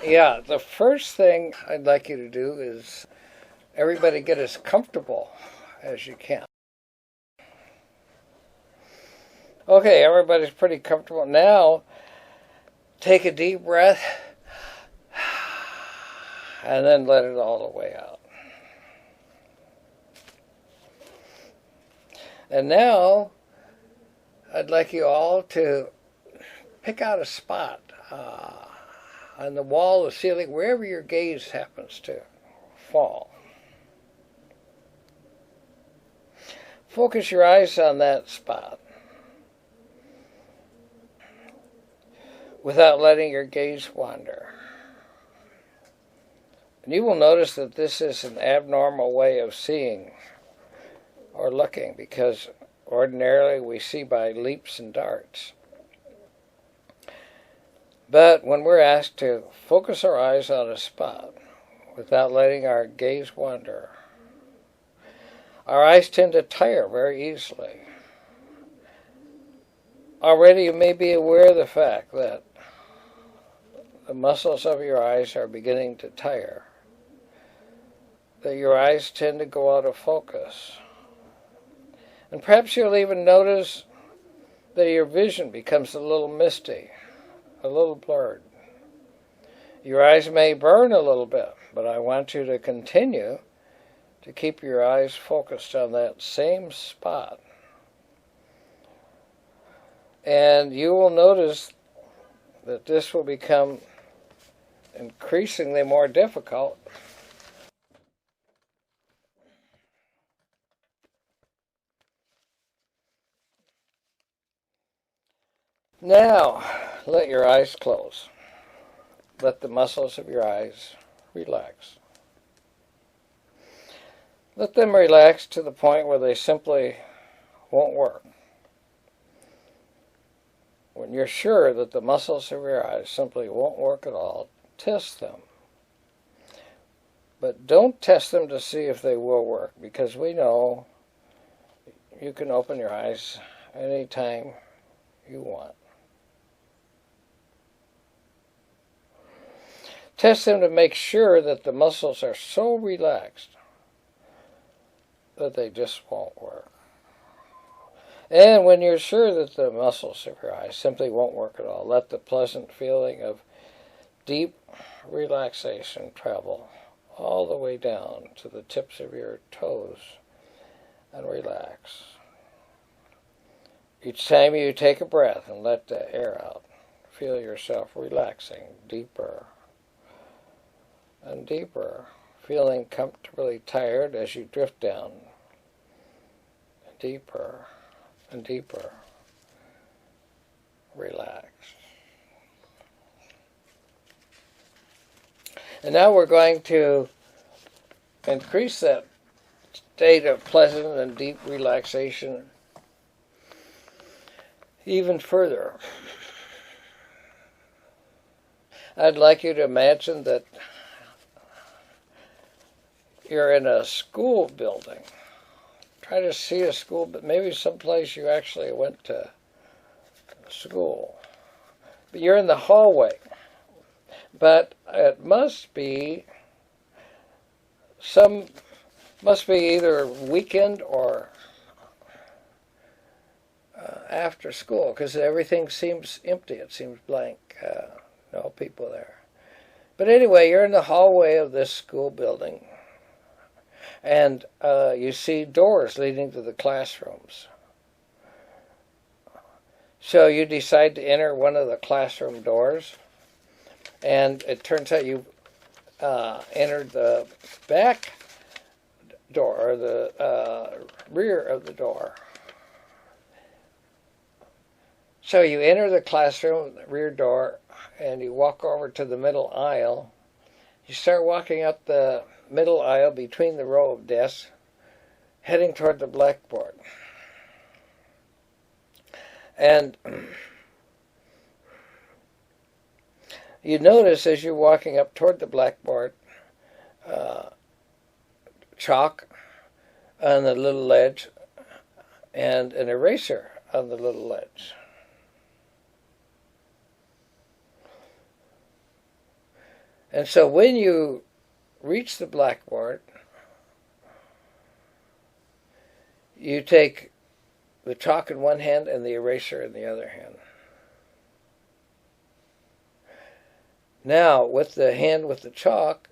Yeah, the first thing I'd like you to do is everybody get as comfortable as you can. Okay, everybody's pretty comfortable. Now, take a deep breath and then let it all the way out. And now, I'd like you all to pick out a spot on the wall, the ceiling, wherever your gaze happens to fall. Focus your eyes on that spot without letting your gaze wander. And you will notice that this is an abnormal way of seeing or looking, because ordinarily we see by leaps and darts. But when we're asked to focus our eyes on a spot without letting our gaze wander, our eyes tend to tire very easily. Already you may be aware of the fact that the muscles of your eyes are beginning to tire, that your eyes tend to go out of focus. And perhaps you'll even notice that your vision becomes a little misty, a little blurred. Your eyes may burn a little bit, but I want you to continue to keep your eyes focused on that same spot. And you will notice that this will become increasingly more difficult. Now, let your eyes close. Let the muscles of your eyes relax. Let them relax to the point where they simply won't work. When you're sure that the muscles of your eyes simply won't work at all, test them. But don't test them to see if they will work, because we know you can open your eyes anytime you want. Test them to make sure that the muscles are so relaxed that they just won't work. And when you're sure that the muscles of your eyes simply won't work at all, let the pleasant feeling of deep relaxation travel all the way down to the tips of your toes and relax. Each time you take a breath and let the air out, feel yourself relaxing deeper and deeper, feeling comfortably tired as you drift down deeper and deeper, relaxed. And now we're going to increase that state of pleasant and deep relaxation even further. I'd like you to imagine that you're in a school building. Try to see a school, but maybe someplace you actually went to school. But you're in the hallway. But it must be either weekend or after school, because everything seems empty. It seems blank. No people there. But anyway, you're in the hallway of this school building. And you see doors leading to the classrooms. So you decide to enter one of the classroom doors, and it turns out you entered the back door, or the rear of the door. So you enter the classroom, the rear door, and you walk over to the middle aisle. You start walking up the middle aisle between the row of desks, heading toward the blackboard. And you notice as you're walking up toward the blackboard, chalk on the little ledge and an eraser on the little ledge. And so when you reach the blackboard, you take the chalk in one hand and the eraser in the other hand. Now, with the hand with the chalk,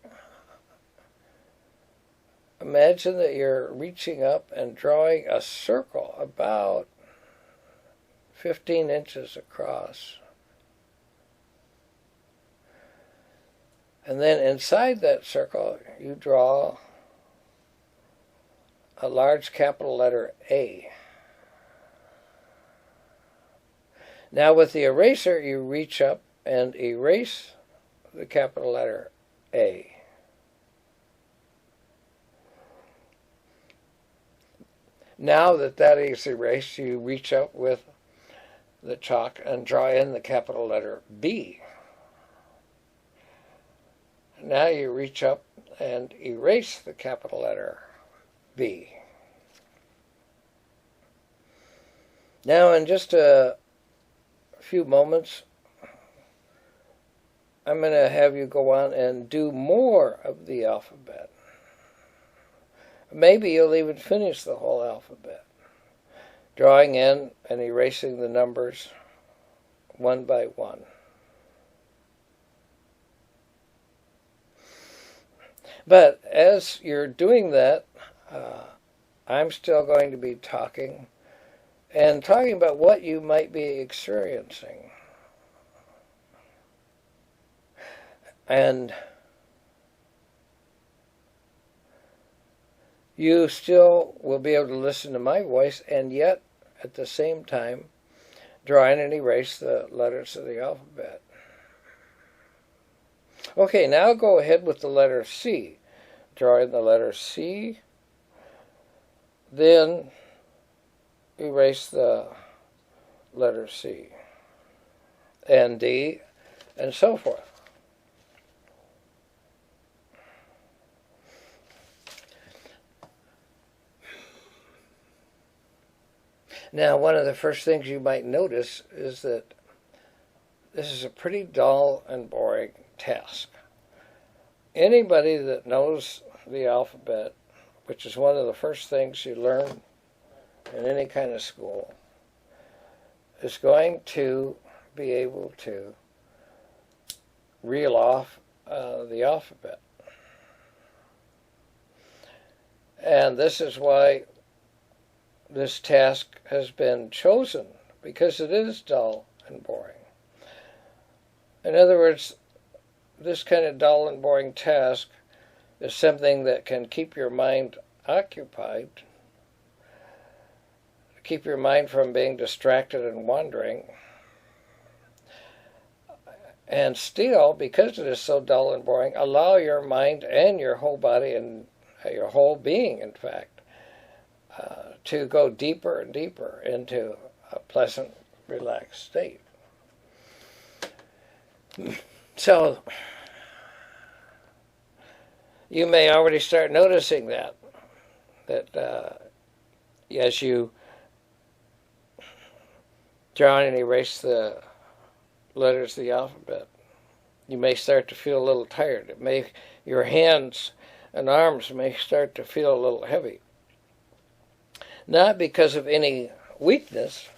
imagine that you're reaching up and drawing a circle about 15 inches across. And then inside that circle, you draw a large capital letter A. Now with the eraser, you reach up and erase the capital letter A. Now that that is erased, you reach up with the chalk and draw in the capital letter B. Now you reach up and erase the capital letter B. Now in just a few moments, I'm going to have you go on and do more of the alphabet. Maybe you'll even finish the whole alphabet, drawing in and erasing the numbers one by one. But as you're doing that, I'm still going to be talking about what you might be experiencing. And you still will be able to listen to my voice and yet, at the same time, draw in and erase the letters of the alphabet. Okay, now go ahead with the letter C. Draw in the letter C, then erase the letter C, and D, and so forth. Now, one of the first things you might notice is that this is a pretty dull and boring task. Anybody that knows the alphabet, which is one of the first things you learn in any kind of school, is going to be able to reel off the alphabet. And this is why this task has been chosen, because it is dull and boring. In other words, this kind of dull and boring task is something that can keep your mind occupied, keep your mind from being distracted and wandering, and still, because it is so dull and boring, allow your mind and your whole body and your whole being, in fact, to go deeper and deeper into a pleasant, relaxed state. So, you may already start noticing that as you draw and erase the letters of the alphabet, you may start to feel a little tired. Your hands and arms may start to feel a little heavy. Not because of any weakness,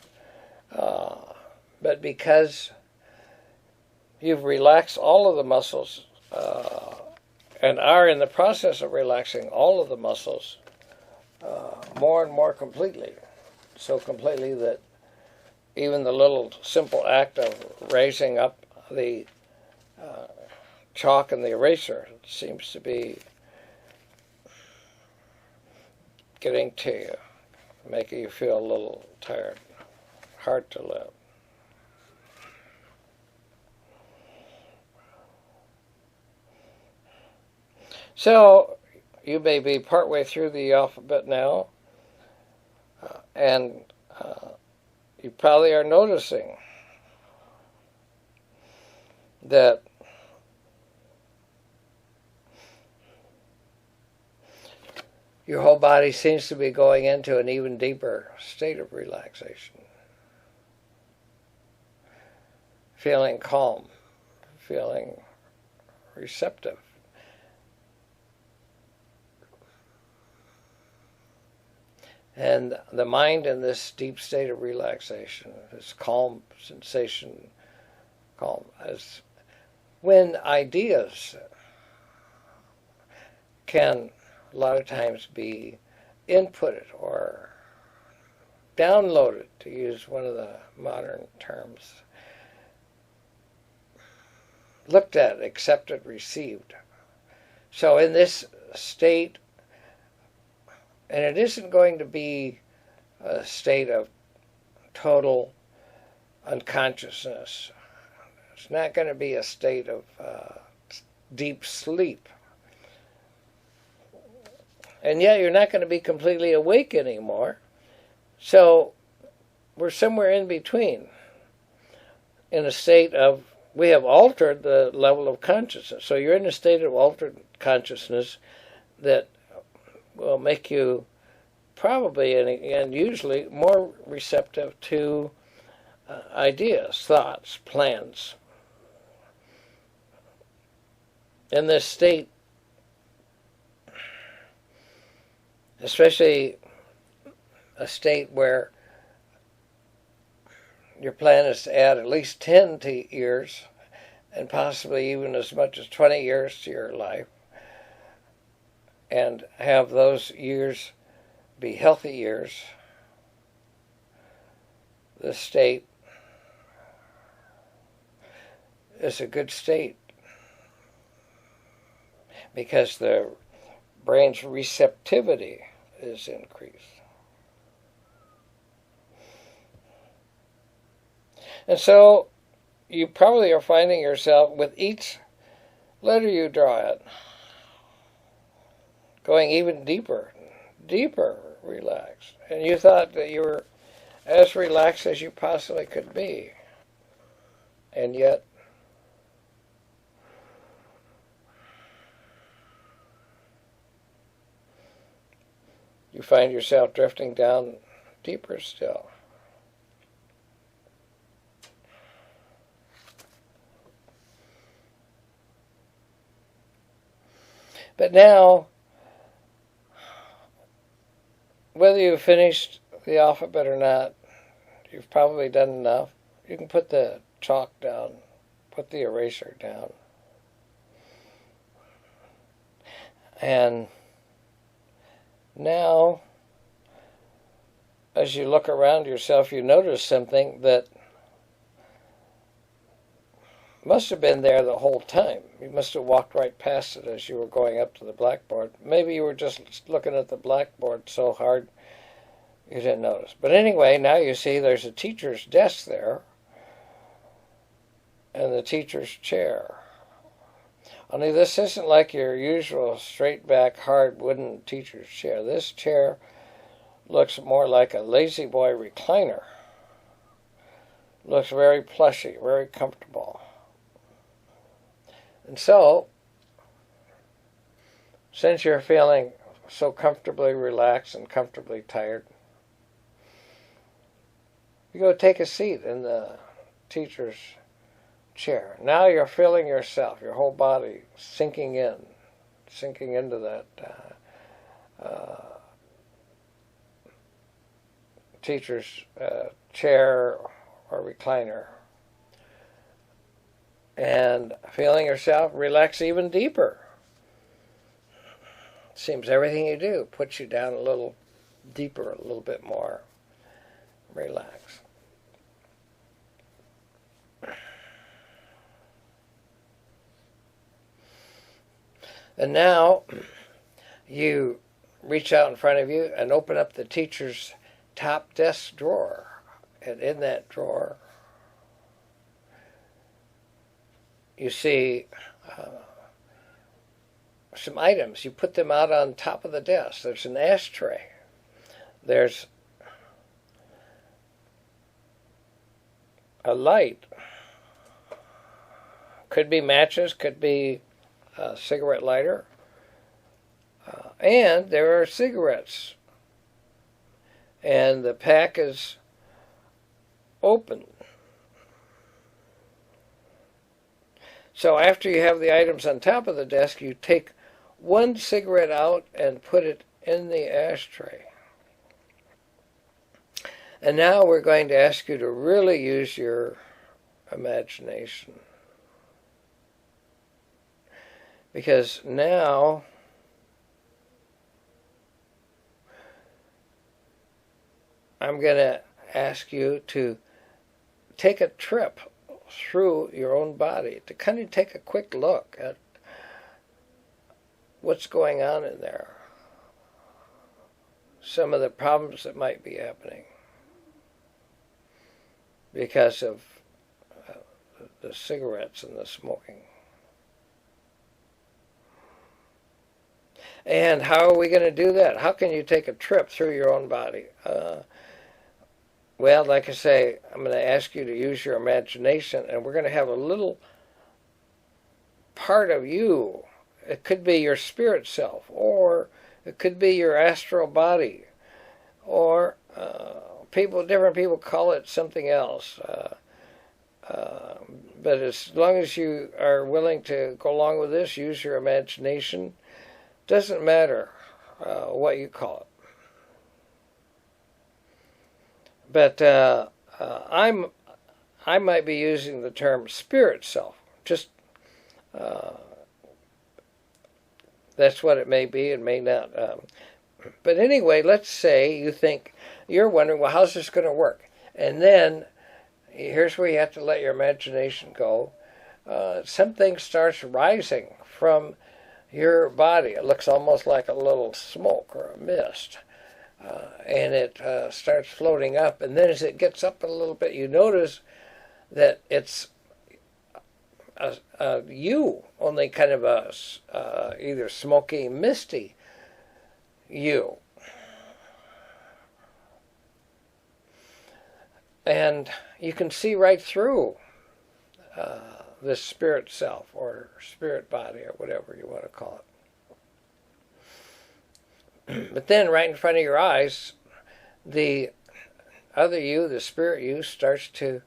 but because you've relaxed all of the muscles and are in the process of relaxing all of the muscles more and more completely. So completely that even the little simple act of raising up the chalk and the eraser seems to be getting to you, making you feel a little tired, hard to live. So, you may be partway through the alphabet now, and you probably are noticing that your whole body seems to be going into an even deeper state of relaxation. Feeling calm, feeling receptive. And the mind in this deep state of relaxation, this calm sensation, calm, as when ideas can a lot of times be inputted or downloaded, to use one of the modern terms, looked at, accepted, received. So in this state, and it isn't going to be a state of total unconsciousness. It's not going to be a state of deep sleep. And yet you're not going to be completely awake anymore. So we're somewhere in between, in a state of, we have altered the level of consciousness. So you're in a state of altered consciousness that will make you probably and usually more receptive to ideas, thoughts, plans. In this state, especially a state where your plan is to add at least 10 years and possibly even as much as 20 years to your life, and have those years be healthy years, the state is a good state because the brain's receptivity is increased. And so you probably are finding yourself, with each letter you draw it, going even deeper relaxed. And you thought that you were as relaxed as you possibly could be. And yet, you find yourself drifting down deeper still. But now, whether you've finished the alphabet or not, you've probably done enough. You can put the chalk down, put the eraser down. And now, as you look around yourself, you notice something that must have been there the whole time. You must have walked right past it as you were going up to the blackboard. Maybe you were just looking at the blackboard so hard you didn't notice. But anyway, now you see there's a teacher's desk there and the teacher's chair. Only this isn't like your usual straight back, hard wooden teacher's chair. This chair looks more like a lazy boy recliner. Looks very plushy, very comfortable. And so, since you're feeling so comfortably relaxed and comfortably tired, you go take a seat in the teacher's chair. Now you're feeling yourself, your whole body sinking into that teacher's chair or recliner. And feeling yourself relax even deeper. Seems everything you do puts you down a little deeper, a little bit more relaxed. And now you reach out in front of you and open up the teacher's top desk drawer. And in that drawer, you see some items. You put them out on top of the desk. There's an ashtray. There's a light. Could be matches, could be a cigarette lighter. And there are cigarettes. And the pack is open. So after you have the items on top of the desk, you take one cigarette out and put it in the ashtray. And now we're going to ask you to really use your imagination. Because now I'm going to ask you to take a trip through your own body, to kind of take a quick look at what's going on in there, some of the problems that might be happening because of the cigarettes and the smoking. And how are we going to do that? How can you take a trip through your own body? Well, like I say, I'm going to ask you to use your imagination, and we're going to have a little part of you. It could be your spirit self, or it could be your astral body, or different people call it something else. But as long as you are willing to go along with this, use your imagination. Doesn't matter what you call it. But I might be using the term spirit self. Just that's what it may be. It may not. But anyway, let's say you think you're wondering, well, how's this going to work? And then here's where you have to let your imagination go. Something starts rising from your body. It looks almost like a little smoke or a mist. And it starts floating up. And then as it gets up a little bit, you notice that it's you, only kind of a either smoky, misty you. And you can see right through this spirit self or spirit body or whatever you want to call it. But then right in front of your eyes, the other you, the spirit you, starts to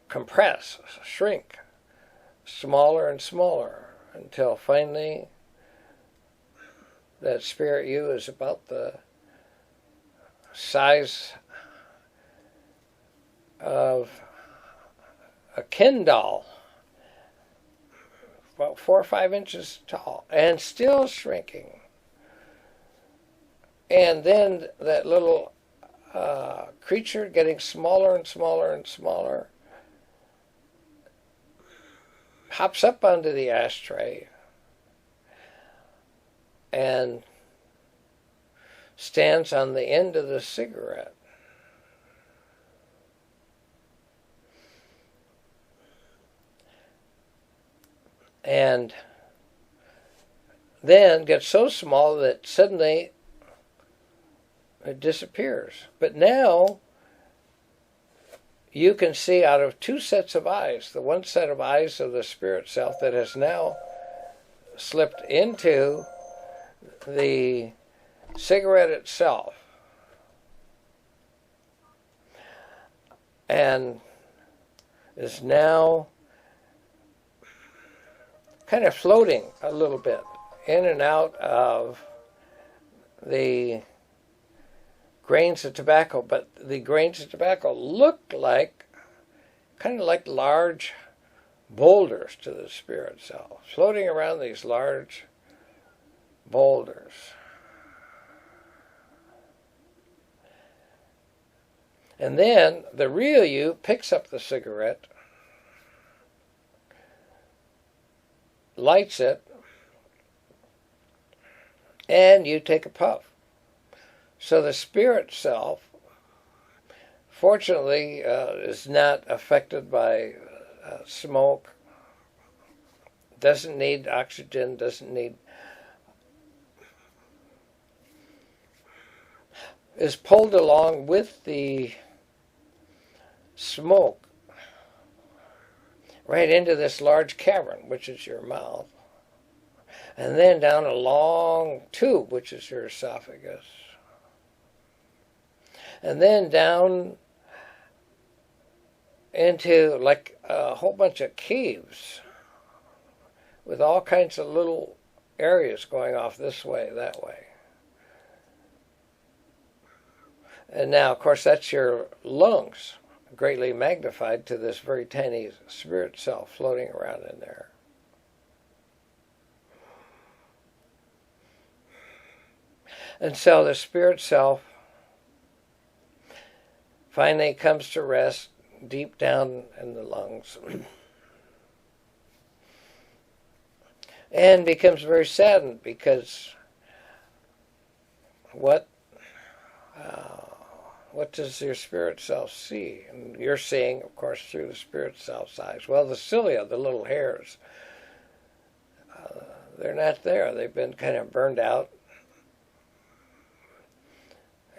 compress, shrink, smaller and smaller, until finally that spirit you is about the size of a Ken doll, about 4 or 5 inches tall, and still shrinking. And then that little creature getting smaller and smaller and smaller hops up onto the ashtray and stands on the end of the cigarette. And then gets so small that suddenly it disappears. But now you can see out of 2 sets of eyes, the one set of eyes of the spirit self that has now slipped into the cigarette itself, and is now kind of floating a little bit in and out of the grains of tobacco. But the grains of tobacco look like, kind of like large boulders to the spirit self, floating around these large boulders. And then the real you picks up the cigarette, lights it, and you take a puff. So the spirit self, fortunately, is not affected by smoke, doesn't need oxygen, is pulled along with the smoke right into this large cavern, which is your mouth, and then down a long tube, which is your esophagus, and then down into like a whole bunch of caves with all kinds of little areas going off this way, that way. And now, of course, that's your lungs, greatly magnified to this very tiny spirit self floating around in there. And so the spirit self finally comes to rest deep down in the lungs and becomes very saddened because what does your spirit self see? And you're seeing, of course, through the spirit self's eyes. Well, the cilia, the little hairs, they're not there. They've been kind of burned out.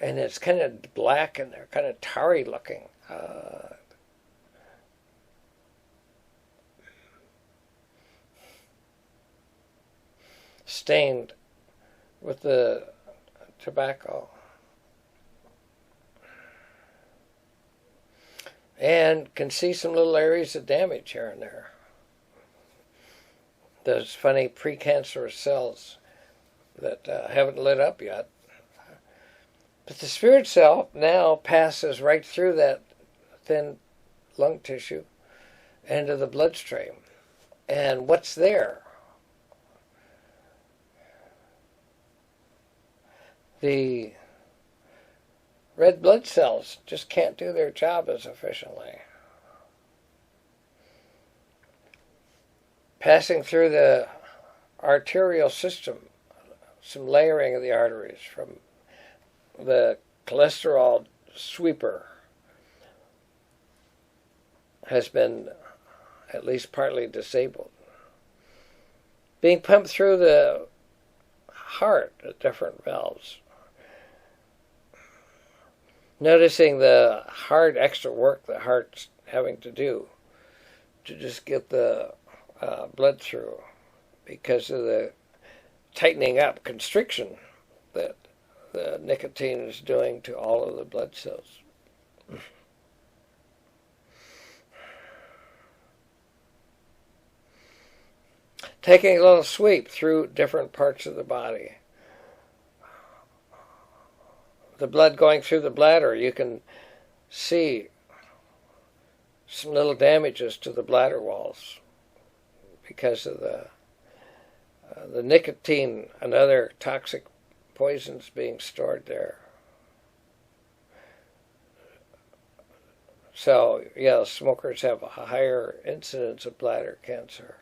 And it's kind of black and they're kind of tarry looking. Stained with the tobacco. And can see some little areas of damage here and there. Those funny precancerous cells that haven't lit up yet. But the spirit self now passes right through that thin lung tissue into the bloodstream. And what's there? The red blood cells just can't do their job as efficiently. Passing through the arterial system, some layering of the arteries from the cholesterol sweeper has been at least partly disabled. Being pumped through the heart at different valves. Noticing the hard extra work the heart's having to do to just get the blood through because of the tightening up, constriction that the nicotine is doing to all of the blood cells. Taking a little sweep through different parts of the body. The blood going through the bladder, you can see some little damages to the bladder walls because of the nicotine and other toxic poisons being stored there. So, yeah, smokers have a higher incidence of bladder cancer.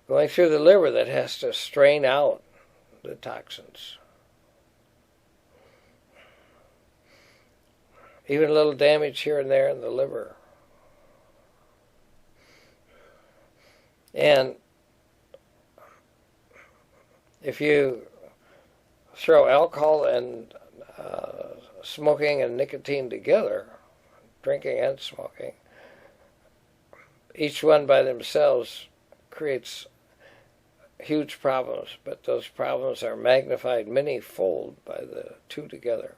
Going through the liver that has to strain out the toxins. Even a little damage here and there in the liver. And if you throw alcohol and smoking and nicotine together, drinking and smoking, each one by themselves creates huge problems, but those problems are magnified many-fold by the two together.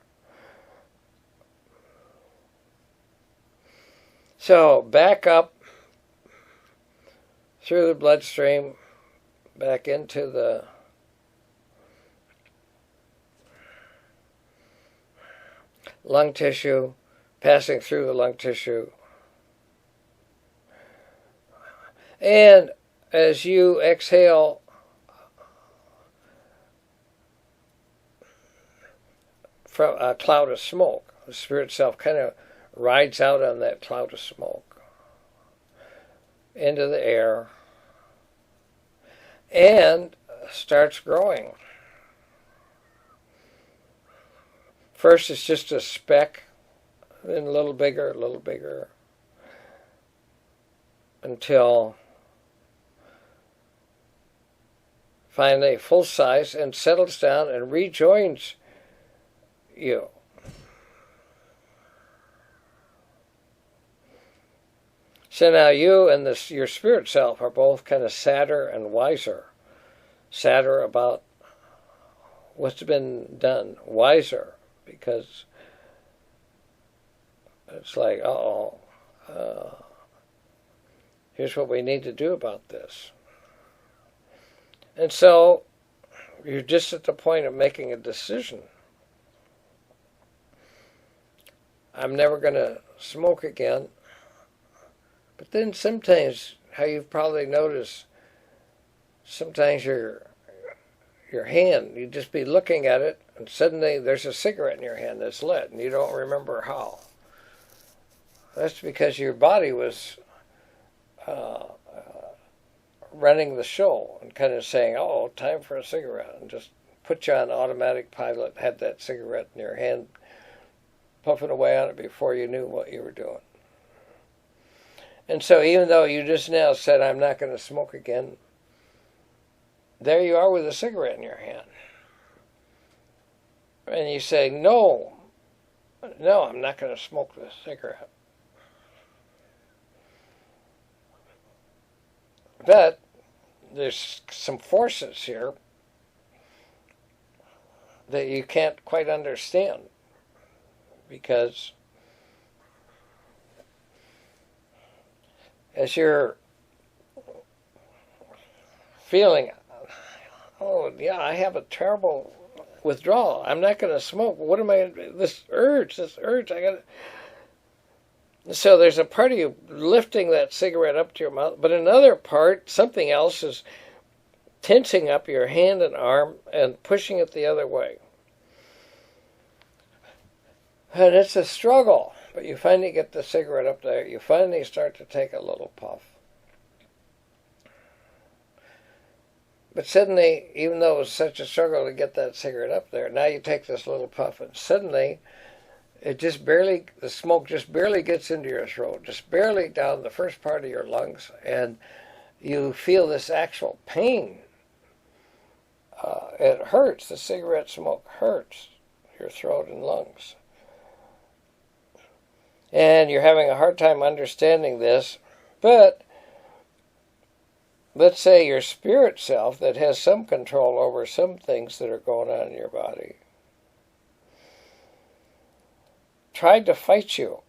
So back up through the bloodstream, back into the lung tissue, passing through the lung tissue. And as you exhale, from a cloud of smoke, the spirit self kind of rides out on that cloud of smoke into the air and starts growing. First it's just a speck, then a little bigger, until finally full size and settles down and rejoins you. So now you and your spirit self are both kind of sadder and wiser. Sadder about what's been done. Wiser because It's like, uh-oh, here's what we need to do about this. And so you're just at the point of making a decision. I'm never going to smoke again. But then sometimes, how you've probably noticed, sometimes your hand, you just be looking at it, and suddenly there's a cigarette in your hand that's lit, and you don't remember how. That's because your body was running the show and kind of saying, oh, time for a cigarette, and just put you on automatic pilot, had that cigarette in your hand, puffing away on it before you knew what you were doing. And so even though you just now said, I'm not going to smoke again, there you are with a cigarette in your hand. And you say, no, I'm not going to smoke this cigarette. But there's some forces here that you can't quite understand, because as you're feeling, oh yeah, I have a terrible withdrawal, I'm not going to smoke, what am I going to do? This urge, I got to. So there's a part of you lifting that cigarette up to your mouth, but another part, something else, is tensing up your hand and arm and pushing it the other way. And it's a struggle, but you finally get the cigarette up there. You finally start to take a little puff. But suddenly, even though it was such a struggle to get that cigarette up there, now you take this little puff, and suddenly the smoke just barely gets into your throat, just barely down the first part of your lungs, and you feel this actual pain. It hurts. The cigarette smoke hurts your throat and lungs. And you're having a hard time understanding this, but let's say your spirit self that has some control over some things that are going on in your body tried to fight you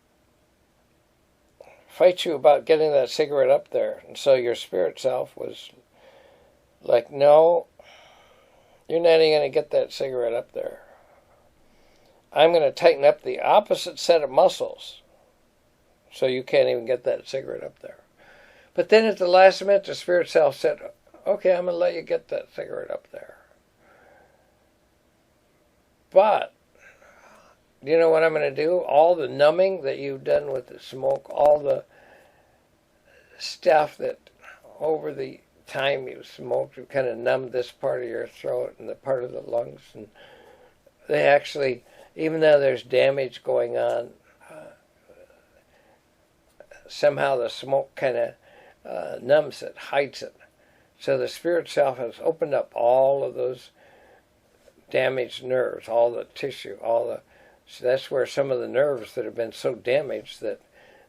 about getting that cigarette up there. And so your spirit self was like, no, you're not even going to get that cigarette up there. I'm going to tighten up the opposite set of muscles so you can't even get that cigarette up there. But then at the last minute, the spirit self said, okay, I'm going to let you get that cigarette up there. But you know what I'm going to do? All the numbing that you've done with the smoke, all the stuff that over the time you smoked, you kind of numbed this part of your throat and the part of the lungs. And they actually, even though there's damage going on, somehow the smoke kind of numbs it, hides it. So the spirit self has opened up all of those damaged nerves, all the tissue, so that's where some of the nerves that have been so damaged that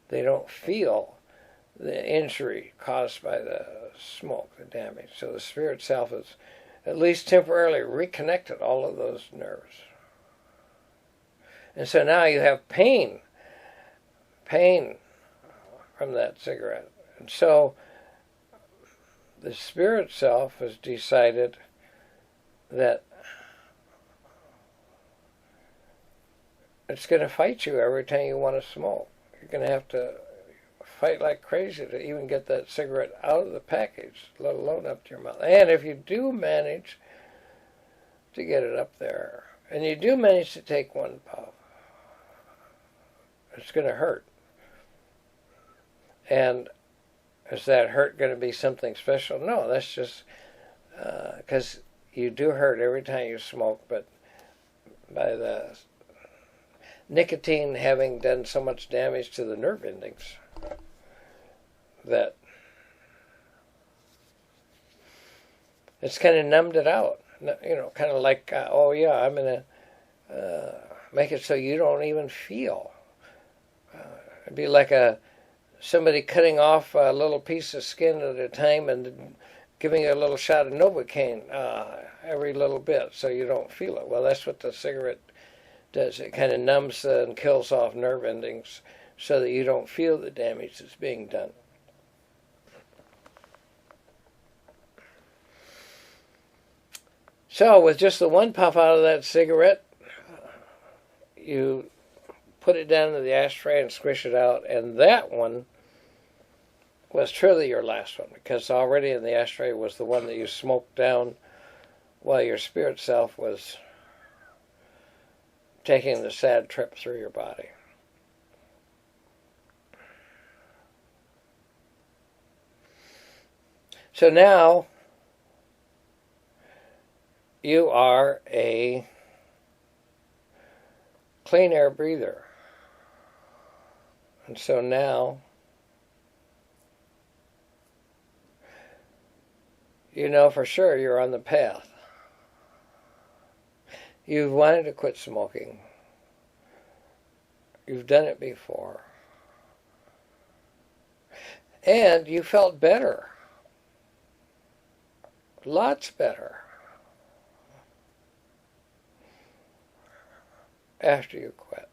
they don't feel the injury caused by the smoke, the damage. So the spirit self has at least temporarily reconnected all of those nerves. And so now you have pain from that cigarette. And so the spirit self has decided that it's going to fight you every time you want to smoke. You're going to have to fight like crazy to even get that cigarette out of the package, let alone up to your mouth. And if you do manage to get it up there, and you do manage to take one puff, it's going to hurt. And is that hurt going to be something special? No, that's just because you do hurt every time you smoke, but by the nicotine having done so much damage to the nerve endings that it's kind of numbed it out. You know, kind of like, oh yeah, I'm going to make it so you don't even feel. It'd be like somebody cutting off a little piece of skin at a time and giving you a little shot of Novocaine every little bit so you don't feel it. Well, that's what the cigarette does. It kind of numbs and kills off nerve endings so that you don't feel the damage that's being done. So with just the one puff out of that cigarette, you put it down into the ashtray and squish it out, and that one was truly your last one, because already in the ashtray was the one that you smoked down while your spirit self was taking the sad trip through your body. So now you are a clean air breather. And so now you know for sure you're on the path. You've wanted to quit smoking. You've done it before. And you felt better. Lots better after you quit.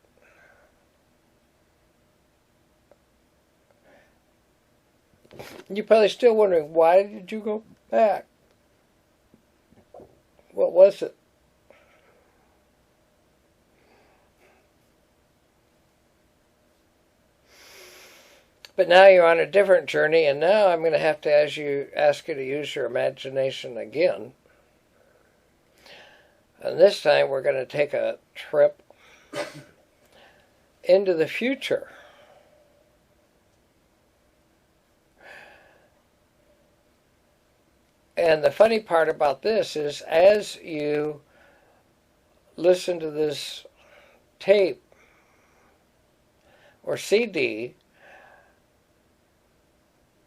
You're probably still wondering, why did you go back? What was it? But now you're on a different journey, and now I'm going to have to ask you to use your imagination again. And this time we're going to take a trip into the future. And the funny part about this is, as you listen to this tape or CD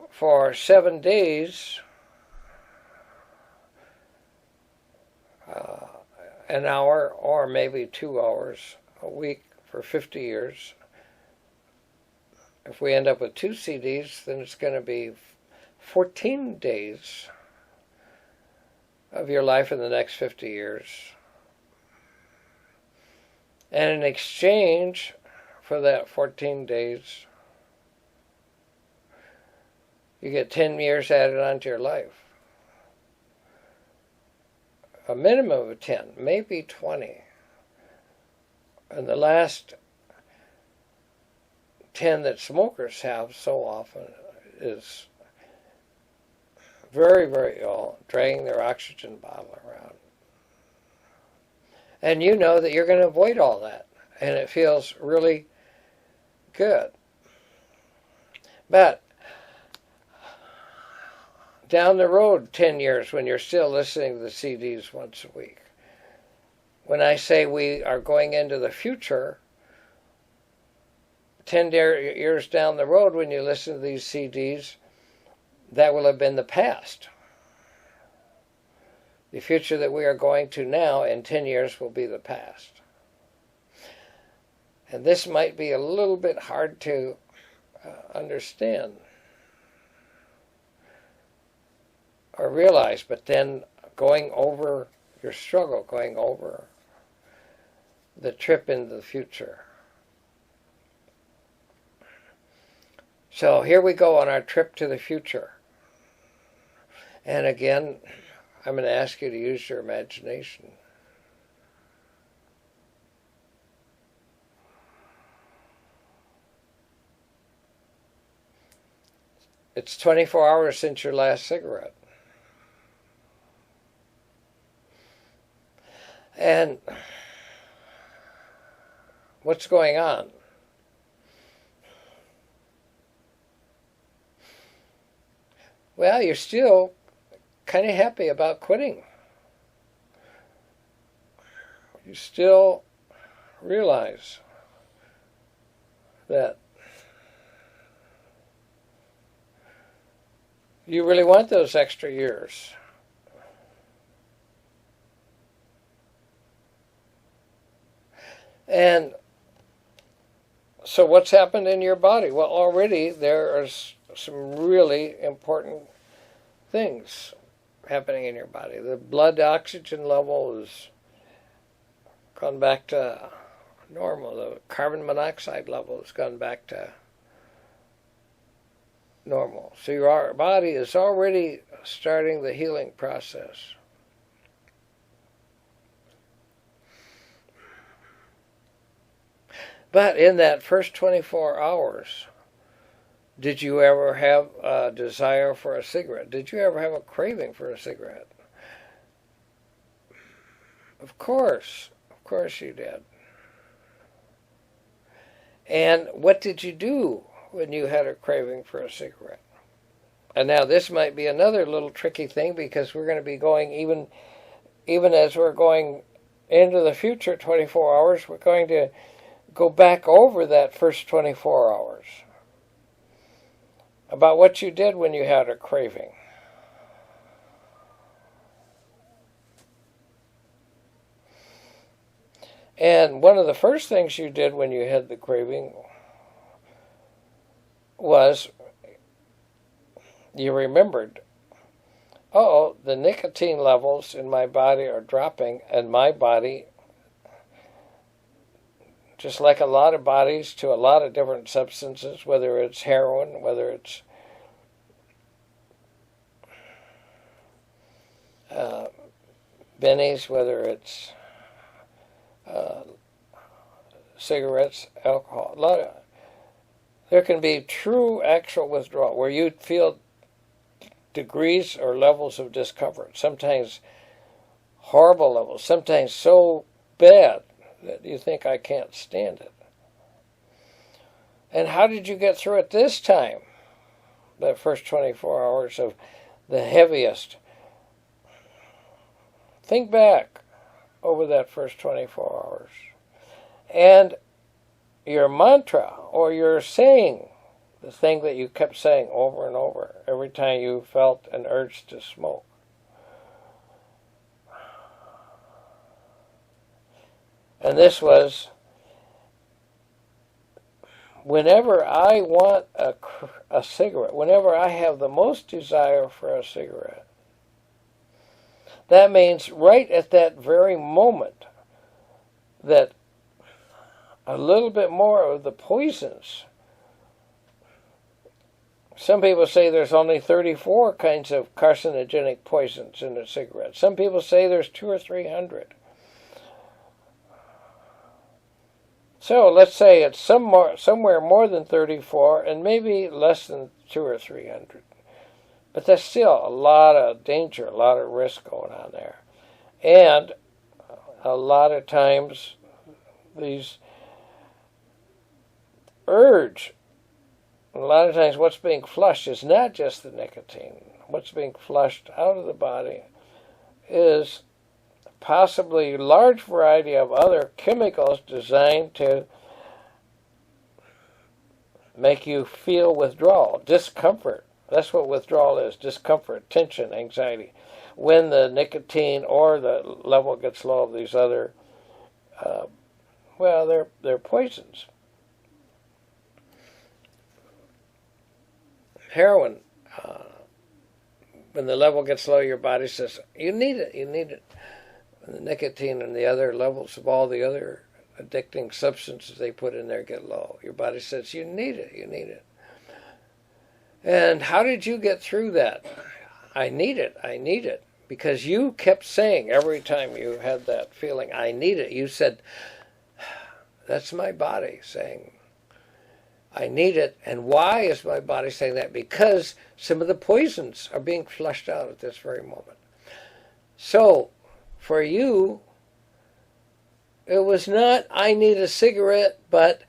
for 7 days, an hour, or maybe 2 hours a week for 50 years. If we end up with 2 CDs, then it's going to be 14 days of your life in the next 50 years. And in exchange for that 14 days, you get 10 years added onto your life. A minimum of 10, maybe 20. And the last 10 that smokers have so often is very, very ill, dragging their oxygen bottle around. And you know that you're going to avoid all that. And it feels really good. But down the road 10 years, when you're still listening to the CDs once a week, when I say we are going into the future, 10 years down the road, when you listen to these CDs, that will have been the past. The future that we are going to now in 10 years will be the past. And this might be a little bit hard to understand or realize, but then going over your struggle, going over the trip into the future. So here we go on our trip to the future. And again, I'm going to ask you to use your imagination. It's 24 hours since your last cigarette. And what's going on? Well, you're still kind of happy about quitting. You still realize that you really want those extra years. And so what's happened in your body? Well, already there are some really important things happening in your body. The blood oxygen level has gone back to normal. The carbon monoxide level has gone back to normal. So your body is already starting the healing process. But in that first 24 hours, did you ever have a desire for a cigarette? Did you ever have a craving for a cigarette? Of course you did. And what did you do when you had a craving for a cigarette? And now this might be another little tricky thing, because we're going to be going, even as we're going into the future 24 hours, we're going to go back over that first 24 hours about what you did when you had a craving. And one of the first things you did when you had the craving was you remembered, oh, the nicotine levels in my body are dropping, and my body, just like a lot of bodies to a lot of different substances, whether it's heroin, whether it's bennies, whether it's cigarettes, alcohol. There can be true actual withdrawal where you feel degrees or levels of discomfort, sometimes horrible levels, sometimes so bad that you think, I can't stand it. And how did you get through it this time? That first 24 hours of the heaviest. Think back over that first 24 hours. And your mantra, or your saying, the thing that you kept saying over and over every time you felt an urge to smoke. And this was, whenever I want a cigarette, whenever I have the most desire for a cigarette, that means right at that very moment that a little bit more of the poisons. Some people say there's only 34 kinds of carcinogenic poisons in a cigarette. Some people say there's 200 or 300. So let's say it's somewhere more than 34 and maybe less than 200 or 300. But there's still a lot of danger, a lot of risk going on there. And a lot of times these urge, a lot of times what's being flushed is not just the nicotine. What's being flushed out of the body is possibly a large variety of other chemicals designed to make you feel withdrawal, discomfort. That's what withdrawal is, discomfort, tension, anxiety. When the nicotine or the level gets low of these other, they're poisons. Heroin, when the level gets low, your body says, you need it, you need it. When the nicotine and the other levels of all the other addicting substances they put in there get low, your body says, you need it, you need it. And how did you get through that? I need it, I need it. Because you kept saying every time you had that feeling, I need it, you said, that's my body saying, I need it. And why is my body saying that? Because some of the poisons are being flushed out at this very moment. So, for you, it was not, I need a cigarette, but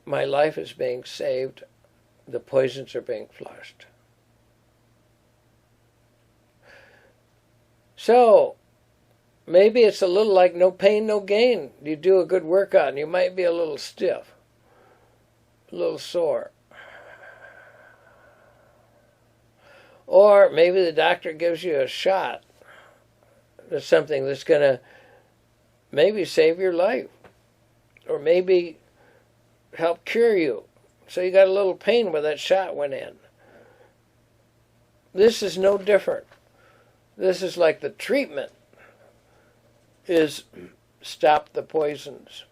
my life is being saved. The poisons are being flushed. So, maybe it's a little like no pain, no gain. You do a good workout and you might be a little stiff, a little sore. Or maybe the doctor gives you a shot. That's something that's going to maybe save your life. Or maybe help cure you. So you got a little pain where that shot went in. This is no different. This is like the treatment is stop the poisons,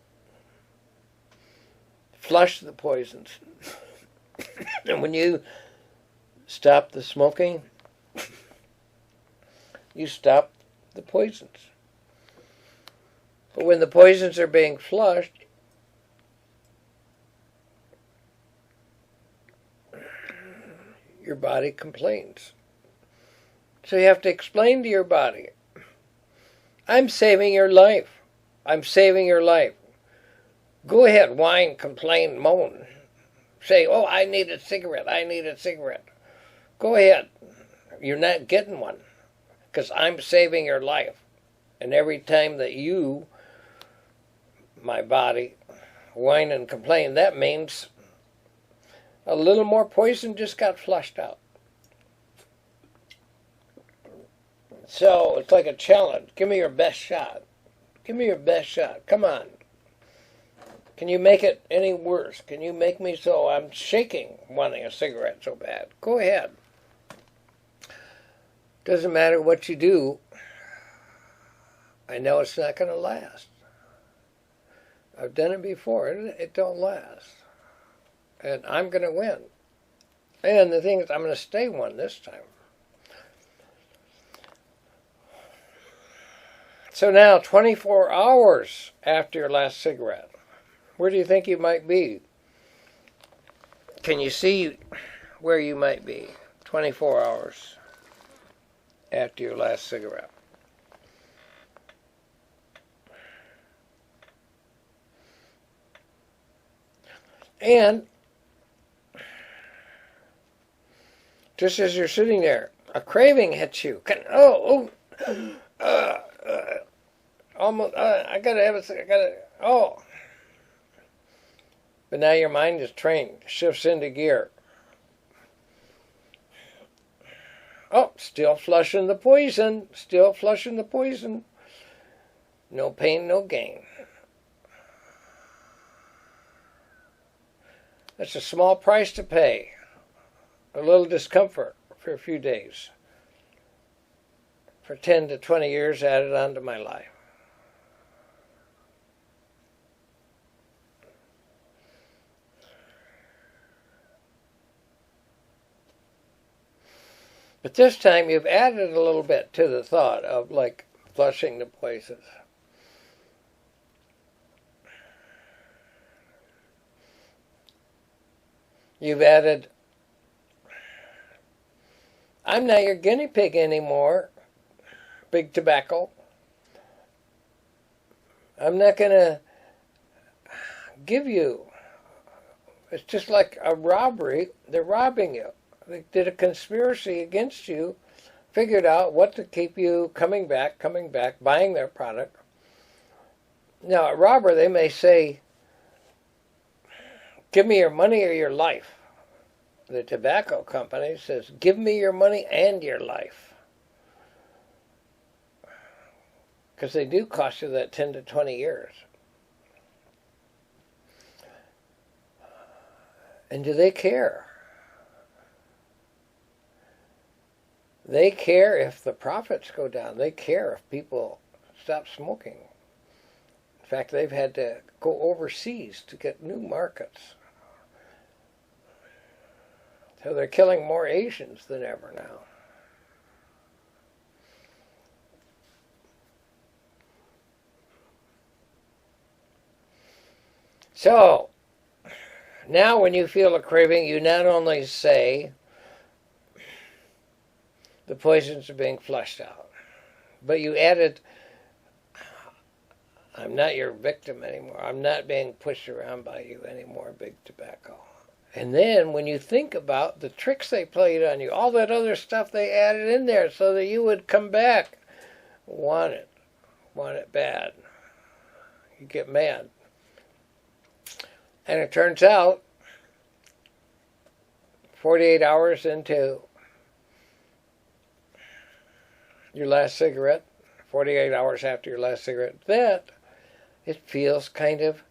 flush the poisons. And when you stop the smoking, you stop the poisons. But when the poisons are being flushed, your body complains. So you have to explain to your body, I'm saving your life. I'm saving your life. Go ahead, whine, complain, moan. Say, oh, I need a cigarette. I need a cigarette. Go ahead. You're not getting one because I'm saving your life. And every time that you, my body, whine and complain, that means a little more poison just got flushed out. So it's like a challenge. Give me your best shot. Give me your best shot. Come on. Can you make it any worse? Can you make me so I'm shaking wanting a cigarette so bad? Go ahead. Doesn't matter what you do. I know it's not going to last. I've done it before. It don't last. And I'm going to win. And the thing is, I'm going to stay one this time. So now, 24 hours after your last cigarette, where do you think you might be? Can you see where you might be 24 hours after your last cigarette? And just as you're sitting there, a craving hits you. Almost, I gotta have a, But now your mind is trained, shifts into gear. Oh, still flushing the poison, still flushing the poison. No pain, no gain. That's a small price to pay. A little discomfort for a few days. For 10 to 20 years added onto my life. But this time you've added a little bit to the thought of like flushing the poisons. You've added, I'm not your guinea pig anymore, big tobacco. I'm not going to give you. It's just like a robbery. They're robbing you. They did a conspiracy against you, figured out what to keep you coming back, buying their product. Now, a robber, they may say, give me your money or your life. The tobacco company says, give me your money and your life. Because they do cost you that 10 to 20 years. And do they care? They care if the profits go down. They care if people stop smoking. In fact, they've had to go overseas to get new markets. So they're killing more Asians than ever now. So, now when you feel a craving, you not only say, the poisons are being flushed out, but you added, I'm not your victim anymore. I'm not being pushed around by you anymore, big tobacco. And then when you think about the tricks they played on you, all that other stuff they added in there so that you would come back, want it bad. You get mad. And it turns out, 48 hours into your last cigarette, 48 hours after your last cigarette, that it feels kind of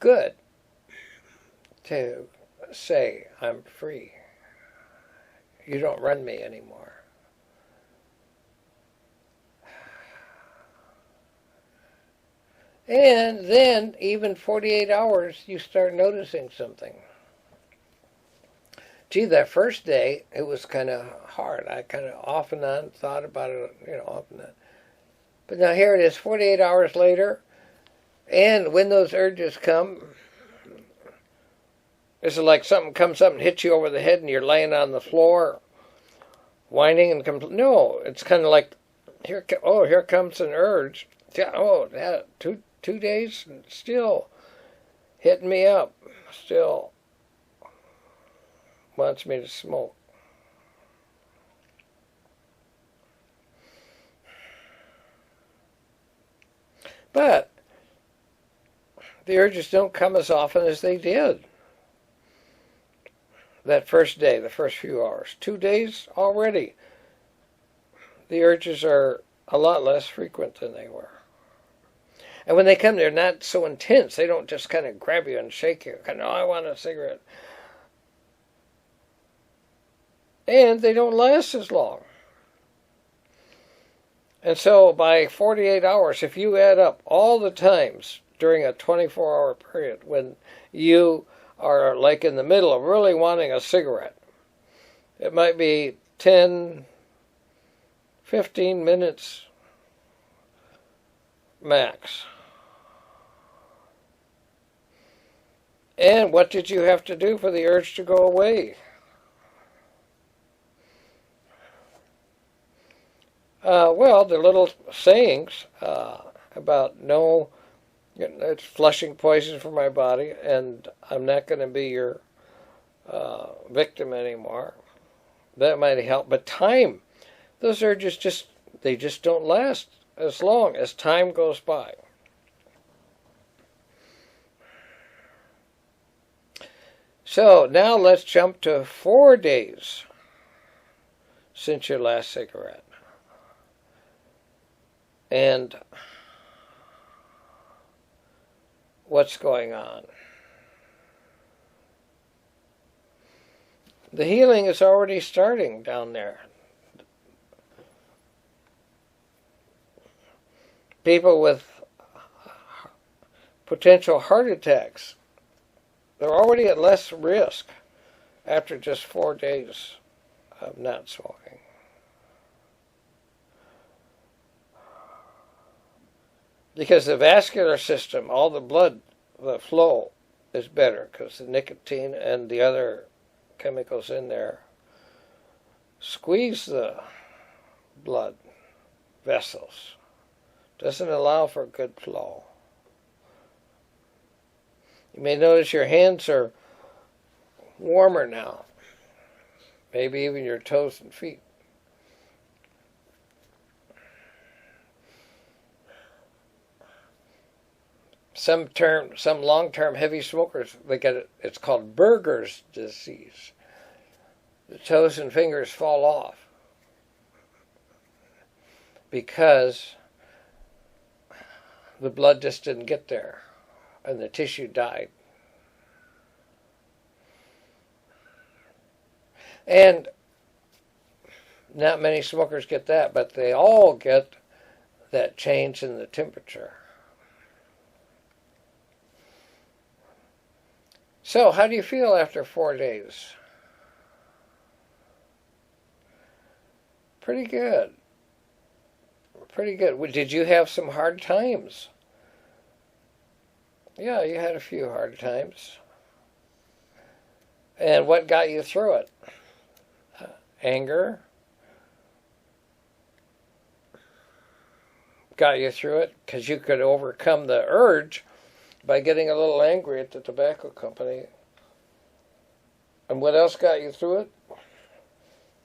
good to say, I'm free. You don't run me anymore. And then, even 48 hours, you start noticing something. Gee, that first day, it was kind of hard. I kind of off and on thought about it, off and on. But now here it is, 48 hours later, and when those urges come, it's like something comes up and hits you over the head and you're laying on the floor, whining and no, it's kind of like, here comes an urge. Oh, that, two days and still hitting me up, still wants me to smoke. But the urges don't come as often as they did that first day, the first few hours. 2 days already, the urges are a lot less frequent than they were. And when they come, they're not so intense. They don't just kind of grab you and shake you. Kind of, I want a cigarette. And they don't last as long. And so by 48 hours, if you add up all the times during a 24-hour period when you are like in the middle of really wanting a cigarette, it might be 10, 15 minutes max. And what did you have to do for the urge to go away? Well, the little sayings about no, it's flushing poison from my body, and I'm not going to be your victim anymore. That might help. But time, those urges just don't last as long as time goes by. So now let's jump to 4 days since your last cigarette. And what's going on? The healing is already starting down there. People with potential heart attacks, they're already at less risk after just 4 days of not smoking. Because the vascular system, all the blood, the flow is better because the nicotine and the other chemicals in there squeeze the blood vessels. Doesn't allow for good flow. You may notice your hands are warmer now. Maybe even your toes and feet. Some long-term heavy smokers, they get it. It's called Berger's disease. The toes and fingers fall off because the blood just didn't get there, and the tissue died. And not many smokers get that, but they all get that change in the temperature. So, how do you feel after 4 days? Pretty good. Pretty good. Did you have some hard times? Yeah, you had a few hard times. And what got you through it? Anger got you through it because you could overcome the urge by getting a little angry at the tobacco company. And what else got you through it?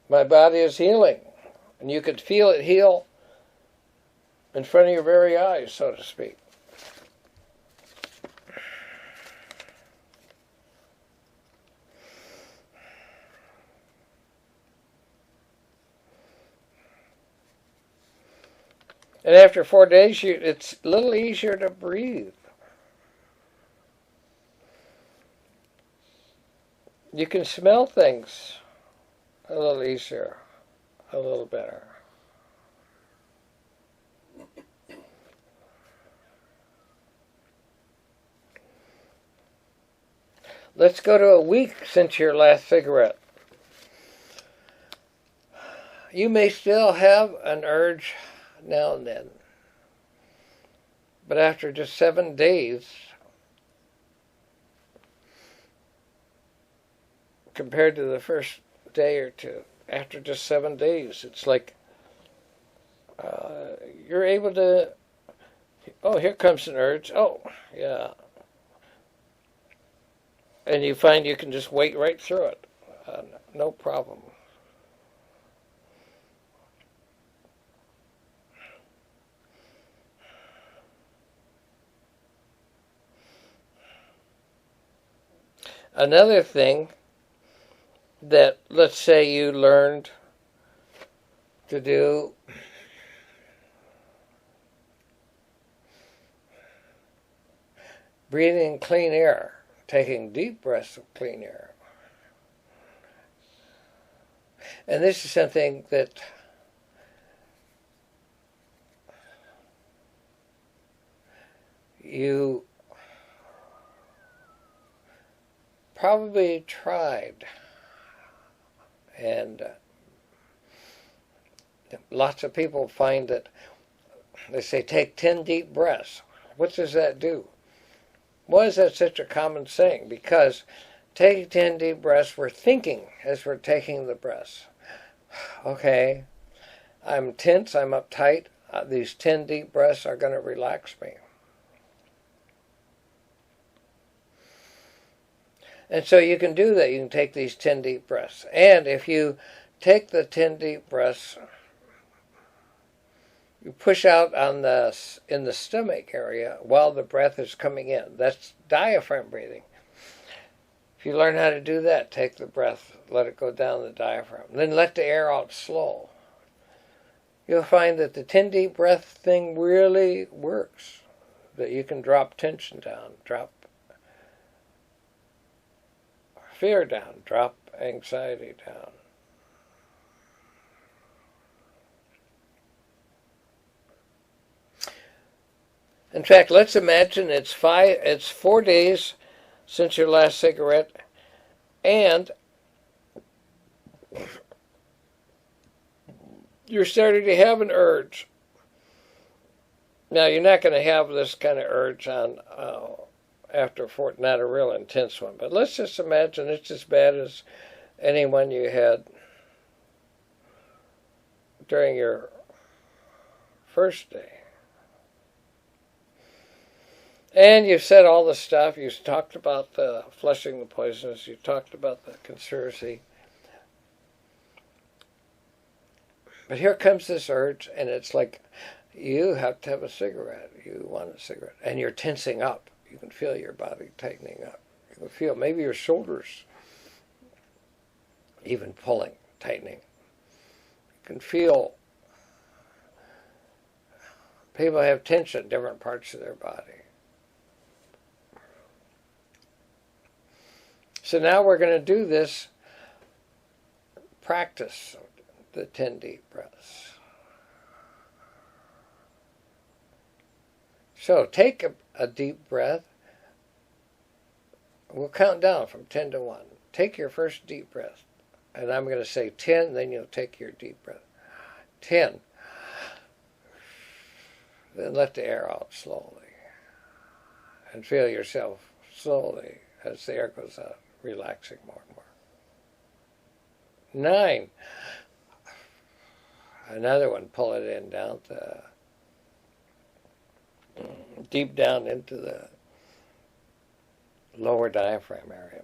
My body is healing. And you could feel it heal in front of your very eyes, so to speak. And after 4 days, it's a little easier to breathe. You can smell things a little easier, a little better. Let's go to a week since your last cigarette. You may still have an urge now and then, but after just 7 days, compared to the first day or two, after just 7 days, it's like you're able to, oh, here comes an urge, oh, yeah. And you find you can just wait right through it, no problem. Another thing that, let's say you learned to do, breathing clean air, taking deep breaths of clean air. And this is something that you probably tried, and lots of people find that they say take 10 deep breaths. What does that do? Why is that such a common saying? Because taking 10 deep breaths, we're thinking as we're taking the breaths. Okay, I'm tense, I'm uptight. These 10 deep breaths are going to relax me. And so you can do that. You can take these 10 deep breaths. And if you take the 10 deep breaths, you push out in the stomach area while the breath is coming in. That's diaphragm breathing. If you learn how to do that, take the breath, let it go down the diaphragm. Then let the air out slow. You'll find that the 10 deep breath thing really works. That you can drop tension down, drop fear down, drop anxiety down. In fact, let's imagine it's 4 days since your last cigarette, and you're starting to have an urge. Now, you're not going to have this kind of urge on after not a real intense one, but let's just imagine it's as bad as any one you had during your first day. And you've said all the stuff. You've talked about the flushing the poisons. You've talked about the conspiracy. But here comes this urge, and it's like you have to have a cigarette. You want a cigarette. And you're tensing up. You can feel your body tightening up. You can feel maybe your shoulders even pulling, tightening. You can feel people have tension in different parts of their body. So now we're going to do this practice, the 10 deep breaths. So take a deep breath. We'll count down from 10 to 1. Take your first deep breath. And I'm going to say 10, then you'll take your deep breath. 10. Then let the air out slowly. And feel yourself slowly, as the air goes out, relaxing more and more. 9. Another one, pull it in down to deep down into the lower diaphragm area.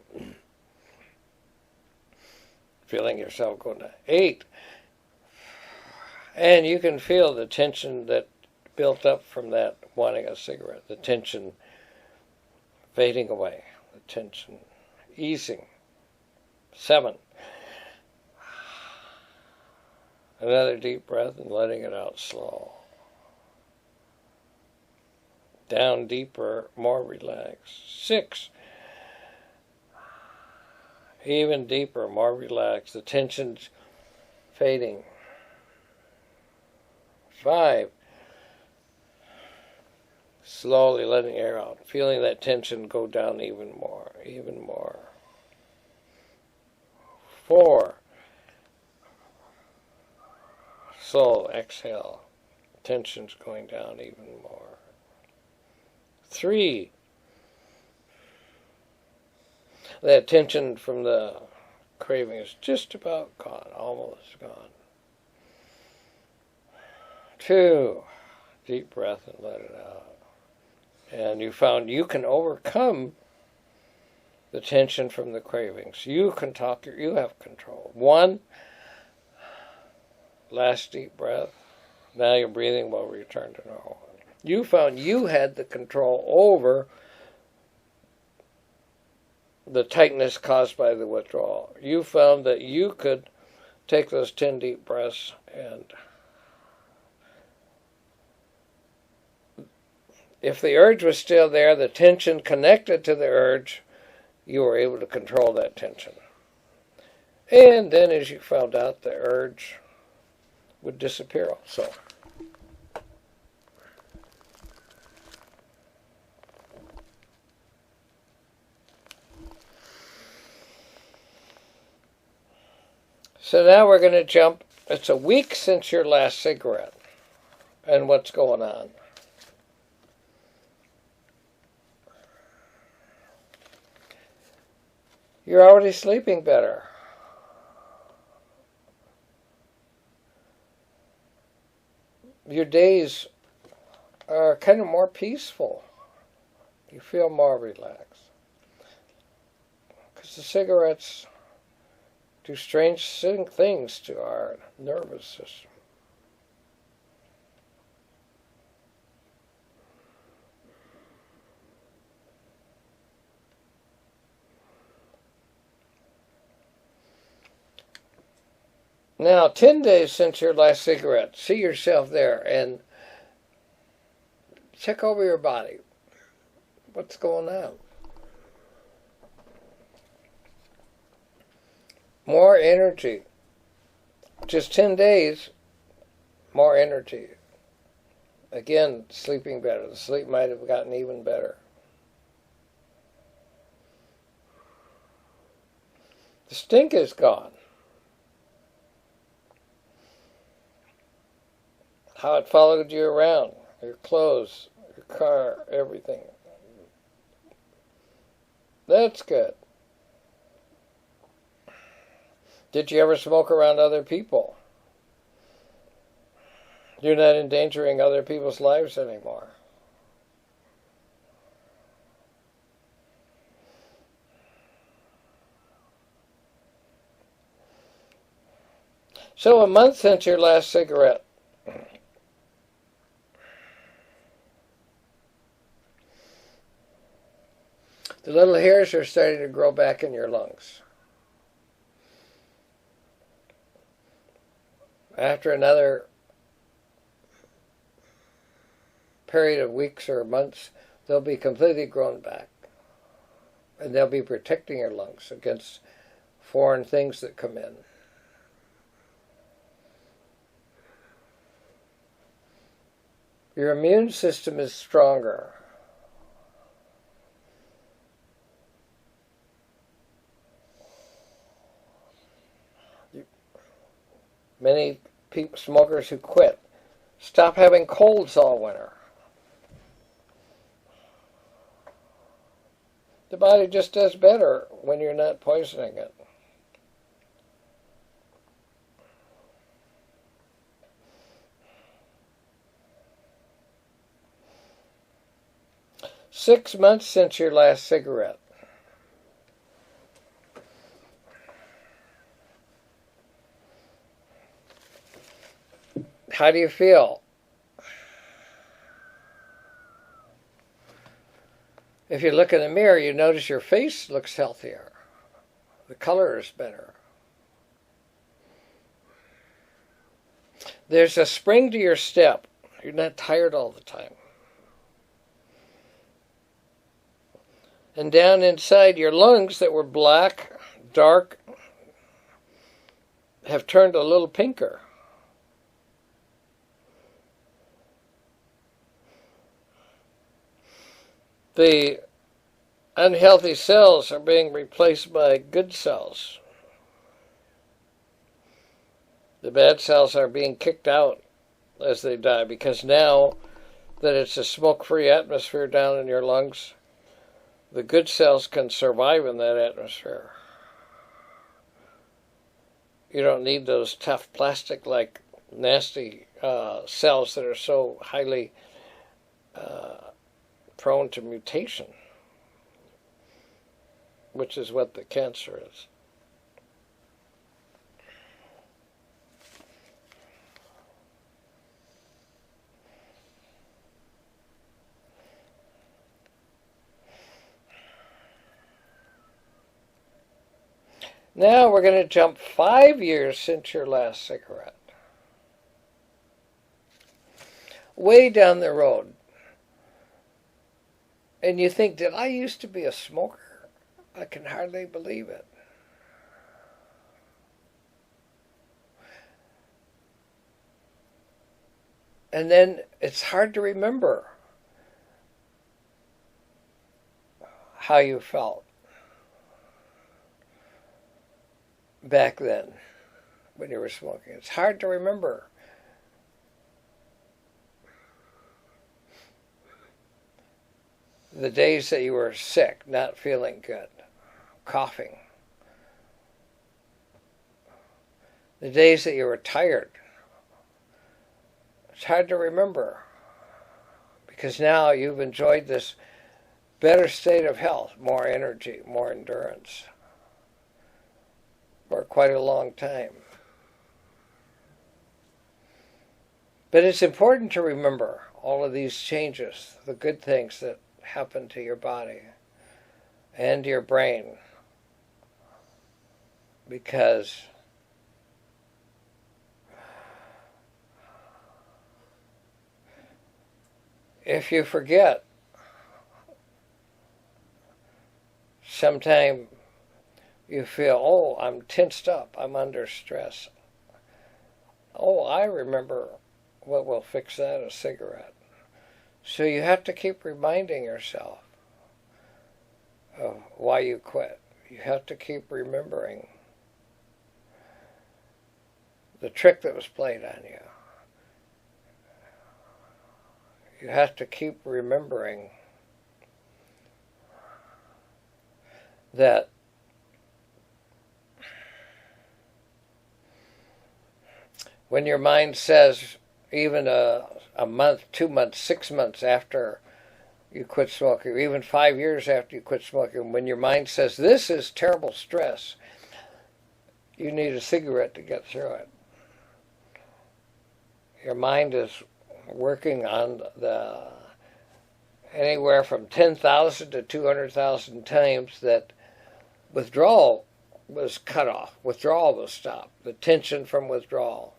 Feeling yourself go to 8. And you can feel the tension that built up from that wanting a cigarette, the tension fading away, the tension easing. 7. Another deep breath and letting it out slow. Down deeper, more relaxed. 6. Even deeper, more relaxed. The tension's fading. 5. slowly letting air out, feeling that tension go down even more, even more. 4. Slow exhale, tension's going down even more. 3. That tension from the craving is just about gone, almost gone. 2. Deep breath and let it out. And you found you can overcome the tension from the cravings. You can talk, you have control. 1. Last deep breath. Now your breathing will return to normal. You found you had the control over the tightness caused by the withdrawal. You found that you could take those 10 deep breaths, and if the urge was still there, the tension connected to the urge, you were able to control that tension. And then as you found out, the urge would disappear also. So now we're going to jump. It's a week since your last cigarette. And what's going on? You're already sleeping better. Your days are kind of more peaceful. You feel more relaxed. Because the cigarettes do strange things to our nervous system. Now, 10 days since your last cigarette, see yourself there and check over your body. What's going on? More energy. Just 10 days, more energy. Again, sleeping better. The sleep might have gotten even better. The stink is gone. How it followed you around, your clothes, your car, everything. That's good. Did you ever smoke around other people? You're not endangering other people's lives anymore. So a month since your last cigarette. The little hairs are starting to grow back in your lungs. After another period of weeks or months, they'll be completely grown back. And they'll be protecting your lungs against foreign things that come in. Your immune system is stronger. Many smokers who quit stop having colds all winter. The body just does better when you're not poisoning it. Six months since your last cigarette. How do you feel? If you look in the mirror, you notice your face looks healthier. The color is better. There's a spring to your step. You're not tired all the time. And down inside your lungs that were black, dark, have turned a little pinker. The unhealthy cells are being replaced by good cells. The bad cells are being kicked out as they die, because now that it's a smoke-free atmosphere down in your lungs, the good cells can survive in that atmosphere. You don't need those tough plastic-like nasty cells that are so highly prone to mutation, which is what the cancer is. Now we're going to jump 5 years since your last cigarette. Way down the road. And you think, did I used to be a smoker? I can hardly believe it. And then it's hard to remember how you felt back then when you were smoking. It's hard to remember. The days that you were sick, not feeling good, coughing. The days that you were tired. It's hard to remember, because now you've enjoyed this better state of health, more energy, more endurance, for quite a long time. But it's important to remember all of these changes, the good things that happen to your body and your brain, because if you forget, sometime you feel, oh, I'm tensed up, I'm under stress. Oh, I remember what will fix that, a cigarette. So you have to keep reminding yourself of why you quit. You have to keep remembering the trick that was played on you. You have to keep remembering that when your mind says, even a month, 2 months, 6 months after you quit smoking, or even 5 years after you quit smoking, when your mind says, this is terrible stress, you need a cigarette to get through it. Your mind is working on the anywhere from 10,000 to 200,000 times that withdrawal was cut off, withdrawal was stopped, the tension from withdrawal.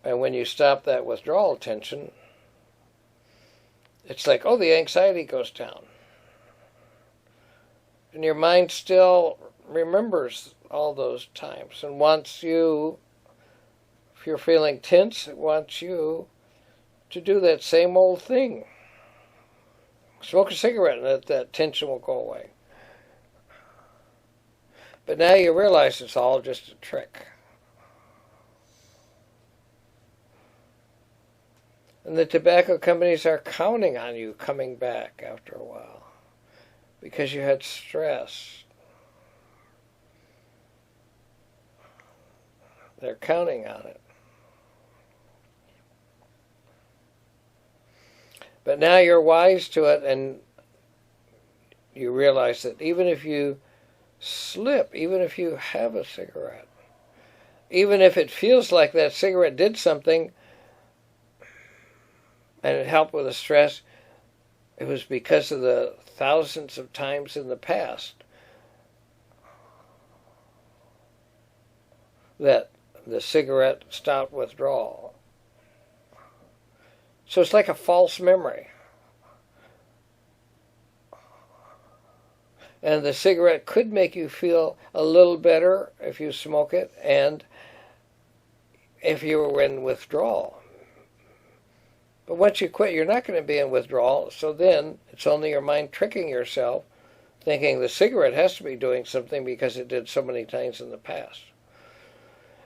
And when you stop that withdrawal tension, it's like, oh, the anxiety goes down. And your mind still remembers all those times and wants you, if you're feeling tense, it wants you to do that same old thing. Smoke a cigarette and that tension will go away. But now you realize it's all just a trick. And the tobacco companies are counting on you coming back after a while because you had stress. They're counting on it. But now you're wise to it, and you realize that even if you slip, even if you have a cigarette, even if it feels like that cigarette did something and it helped with the stress, it was because of the thousands of times in the past that the cigarette stopped withdrawal. So it's like a false memory. And the cigarette could make you feel a little better if you smoke it and if you were in withdrawal. But once you quit, you're not going to be in withdrawal. So then it's only your mind tricking yourself, thinking the cigarette has to be doing something because it did so many times in the past.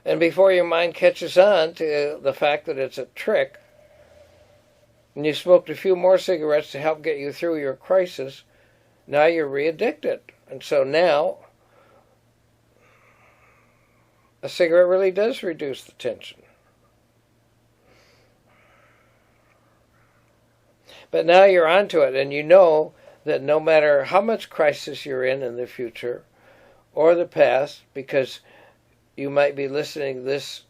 And before your mind catches on to the fact that it's a trick, and you smoked a few more cigarettes to help get you through your crisis, now you're re-addicted. And so now, a cigarette really does reduce the tension. But now you're onto it, and you know that no matter how much crisis you're in the future or the past, because you might be listening to this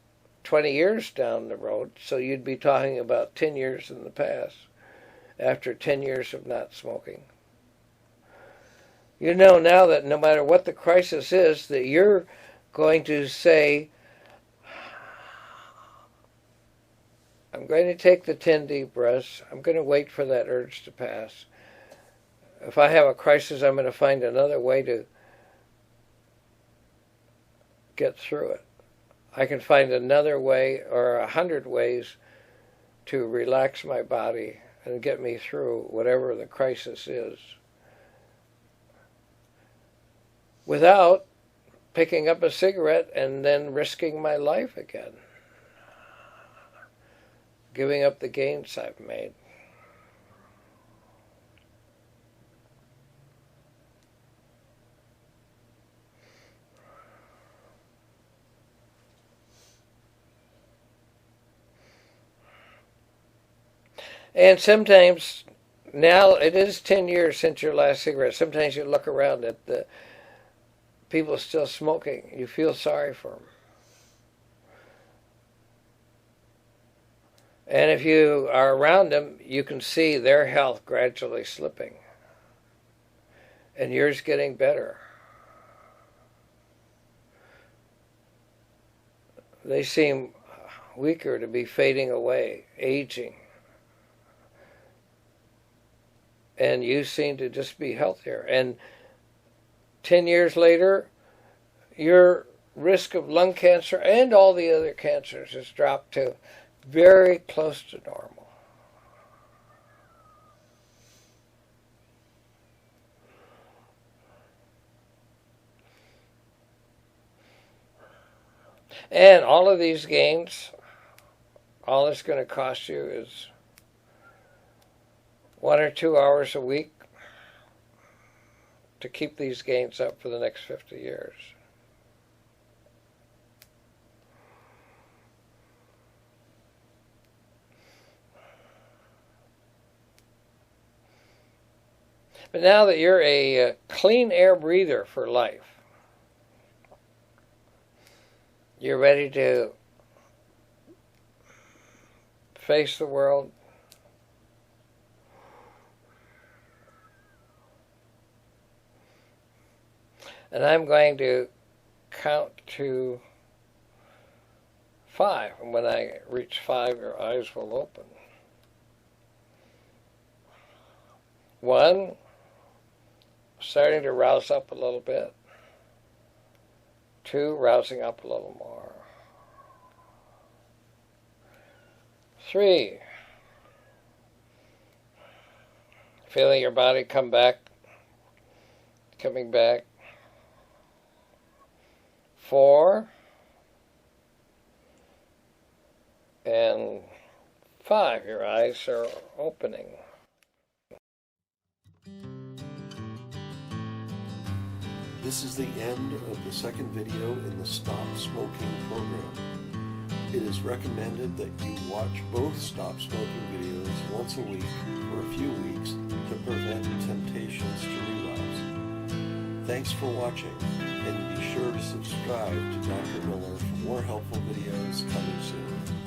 20 years down the road, so you'd be talking about 10 years in the past after 10 years of not smoking. You know now that no matter what the crisis is, that you're going to say, I'm going to take the 10 deep breaths. I'm going to wait for that urge to pass. If I have a crisis, I'm going to find another way to get through it. I can find another way or 100 ways to relax my body and get me through whatever the crisis is without picking up a cigarette and then risking my life again, giving up the gains I've made. And sometimes, now it is 10 years since your last cigarette. Sometimes you look around at the people still smoking. You feel sorry for them. And if you are around them, you can see their health gradually slipping. And yours getting better. They seem weaker, to be fading away, aging. And you seem to just be healthier. And 10 years later, your risk of lung cancer and all the other cancers has dropped to very close to normal. And all of these gains, all it's going to cost you is 1 or 2 hours a week to keep these gains up for the next 50 years. But now that you're a clean air breather for life, you're ready to face the world. And I'm going to count to 5. And when I reach 5, your eyes will open. 1, starting to rouse up a little bit. 2, rousing up a little more. 3, feeling your body coming back. 4, and 5, your eyes are opening. This is the end of the second video in the Stop Smoking program. It is recommended that you watch both Stop Smoking videos once a week for a few weeks to prevent temptations to relapse. Thanks for watching, and be sure to subscribe to Dr. Miller for more helpful videos coming soon.